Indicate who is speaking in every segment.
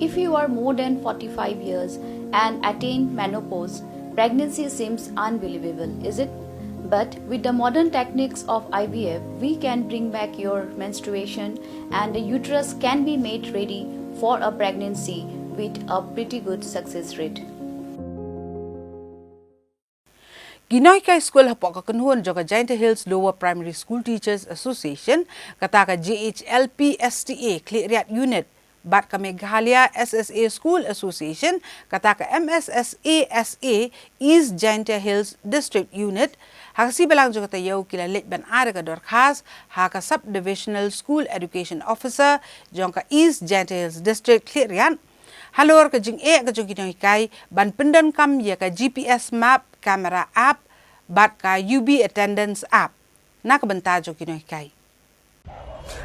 Speaker 1: If you are more than 45 years and attain menopause, pregnancy seems unbelievable, is it? But with the modern techniques of IVF, we can bring back your menstruation and the uterus can be made ready for a pregnancy with a pretty good success rate.
Speaker 2: Ginoy ka school hapo ka kanhon joga Giant Hills Lower Primary School Teachers Association kata ka GHLP STA Kliriat Unit bat ka Meghalaya SSA School Association kata ka MSSA SA East Giant Hills District Unit hakasi balang joga tayo kila lit ban ada ka dorkas haka Subdivisional School Education Officer jong ka East Giant Hills District Kliriat halor ka jing ka jong ginoy kay ban pendan kam ya ka GPS map camera app bat ka UB attendance app nakabanta jo ginoy kay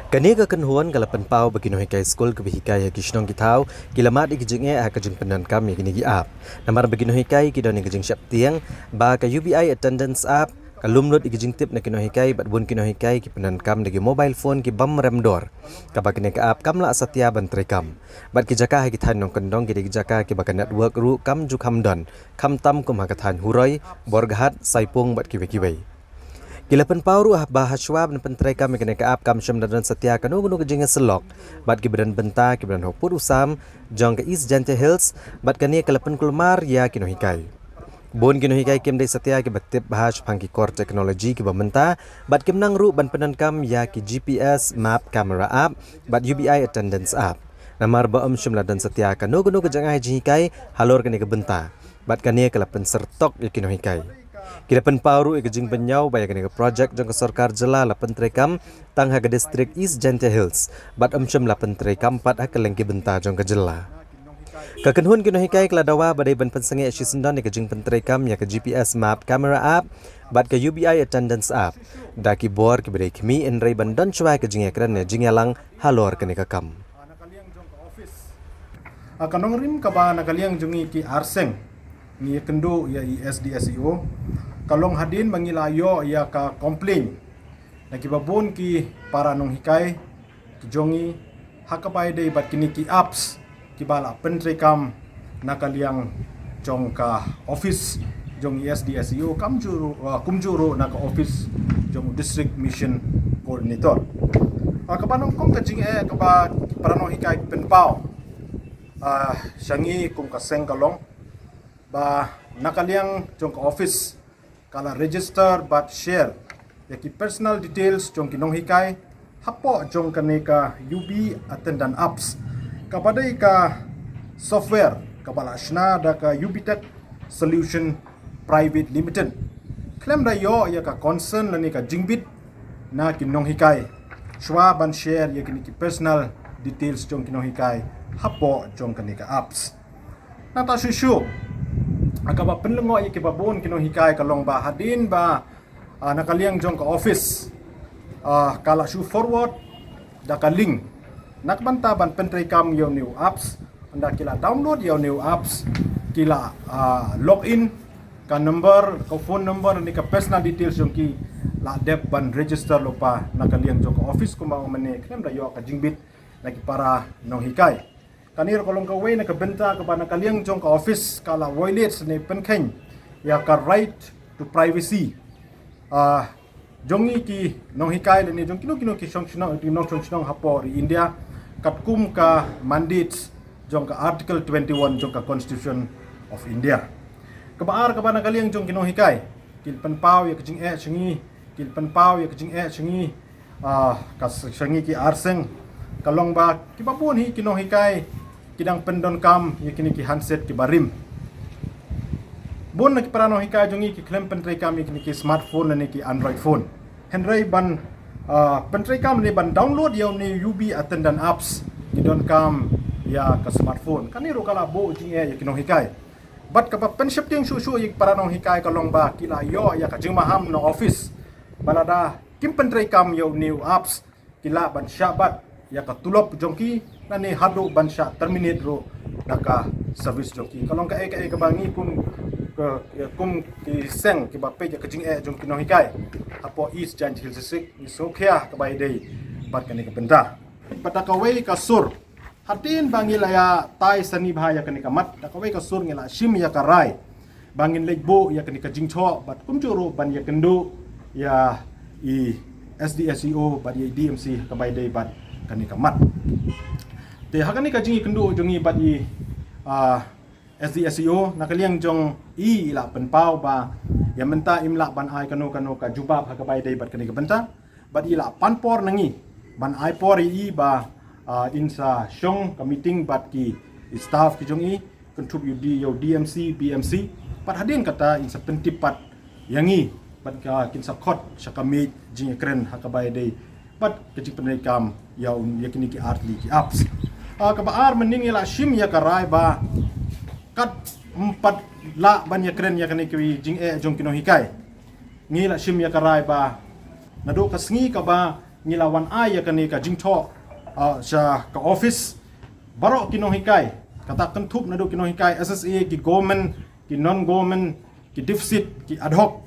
Speaker 3: Kani ka kanhuan kalapan pau baginoy kay school kabihikay ha kisnong gitaw kilamat igijing ha kajing penan kami kinigi app namar baginoy kay kidon igijing syaptiang ba ka UBI attendance app kalumlot igijing tip na kinohikay bat bun kinohikay ki penan kam nagi mobile phone ki bam remdor kabag kini ka app kamla asatya bantre kam bat ki jaka ha kithan nong kandong ki jaka ki baka network ru kam ju kamdon kam tam kum ha kathan huroy borghat saipung bat ki bekiwei Kilapan pauru bahaswab na pentre kam kini ka app kam syam dan satya kanu gunu kejing selok bat ki badan benta ki badan hopur usam jong ka East Giant Hills bat kani kilapan kulmar ya kinohikay Bon kinohikay kim day satya ki batip bahas pangki core teknologi ki bamenta bat kim nang ru ban penan kam ya ki GPS map camera app bat UBI attendance app namar ba syam dan satya kanu gunu kejang hikay halor kani ka benta bat kani kilapan sertok ya kinohikay Kilapan pauru ikajing penyau baya kini ke projek jong ke sarkar jela lapan trekam tang haga distrik East Giant Hills bat syam lapan trekam pat ha kelengki benta jong ke jela Kakenhun kinohikai keladawa badai ban pensengi asisendon ikajing pentrekam ya ke GPS map camera app bat ke UBI attendance app daki bor ke badai kemi enrai bandon chwa ikajing ekran ne jingyalang halor kini ke kam
Speaker 4: Kanong rim ka ba nakaliang jongi ki arseng ni kendo ya ISDSEO kalong hadin mangilayo ya ka complain nakibabon ki para nong hikay ki jongi hakapay day bat kini ki apps ki bala pentrekam nakaliang jong ka office jong ISDSEO kumjuro na ka office jong district mission coordinator kabanong kong kajing ka ba para nong hikay penpao syangi kum kaseng kalong ba nakaliang jong ka office kala register but share yaki personal details jong kinong hikay hapo jong kaneka UB attendant apps kapadai ka software kabala shna da ka UBTech Solution Private Limited claim da yo ya ka concern lani ka jingbit na kinong hikay shwa ban share yaki ki personal details jong kinong hikay hapo jong kaneka apps nata shushu akaba penlengo ya kibabon kinong hikay kalong ba hadin ba nakaliang jong ka office kala shoe forward da ka link nakbanta ban pentrekam yo new apps anda kila download yo new apps kila login ka number ka phone number ni ka personal details yung ki la dep ban register lo pa nakaliang jong ka office kuma umane klem da yo ka jingbit lagi para nong hikay kanir kolong ka way nakabenta ka ba nakaliang jong ka office kala violates ni penkeng ya ka right to privacy jongi ki nong hikay ni jong kino ki song hapo ri India katkum ka mandates jong ka article 21 jong ka constitution of India kabaar ka ba nakaliang jong kino hikay kilpan paw ya kajing singi kilpan paw ya kajing singi kas singi ki arseng kalong ba kibapun hi kino hikay kidang pendon kam yakini ki handset ki barim bon na ki parano hikay jongi ki klem pentre kam yakini ki smartphone na ki android phone henry ban pentre kam ni ban download yaw ni UB attendant apps ki don kam ya ka smartphone kaniro kala bo jinge yakino hikay bat ka pa penship ting susu yik parano hikay kalong ba kila yo ya ka jingmaham no office balada kim pentre kam yaw new apps kila ban syabat ya ka tulop jongki nani hadu bansha terminate ro daka service jongki kalong ka ka bangi kum ki seng ki ba pe ka jing jong kinong hikay apo East Giant Hills District ni sokhya ka bai dei bat ka ni ka benda pataka way ka sur hatin bangila ya tai sani bahaya kanika mat dakawai ka sur ngila shim ya karai bangin legbo ya kanika jingcho bat kumjuro ban ya kendo ya i SDSEO bat ya DMC kabai dai bat kanika mat te hakani ka jingi kendo jongi bat i SDSEO nakaliang jong i ila penpau ba ya menta imla ban ai kano ka jubab hakabai dai bat kanika benta bat ila panpor nangi ban ai por i ba insa shong ka meeting bat ki staff ki jong i contribute di yo DMC BMC pat hadin kata insa pentipat yangi bat ka kinsa khot sakami jing kren hakabai dei bat kecik penekam yaw yakini ki artli ki apps ka baar mening ila shim ya karai ba kat empat la ban ya kren yakini ki jing jong kino hikai ngila shim ya karai ba nado kasngi ka ba ngila wan ai yakini ka jing tho sa ka office barok kinong hikay kata kentup na do kinong hikay SSA ki government ki non government ki deficit ki ad hoc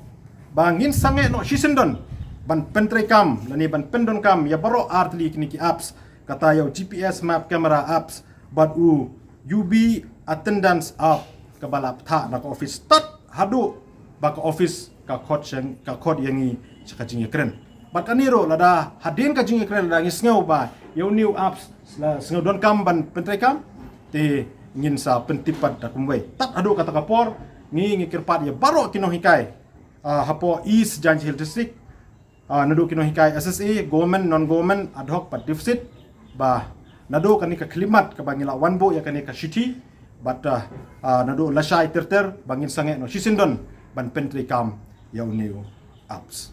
Speaker 4: bangin sange no shisendon ban pentrekam lani ban pendon kam ya barok artli kini ki apps kata yo GPS map camera apps but UB attendance app ka balap tha na ka office tat hadu ba ka office ka code yangi sa kajing kren bat kaniro lada hadin kajing kren lada ngisngau ba yo new apps sengau don kam ban pentrekam te ngin sa pentipat da kumway tat adu kata kapor ngi kirpat ya baro kino hikai hapo east janji hill district nadu kino hikai SSA government non government ad hoc pat deficit ba nadu kani ka klimat ka bangila wanbo ya kani ka city but nadu lasai terter bangin sange no sisindon ban pentrekam yo new apps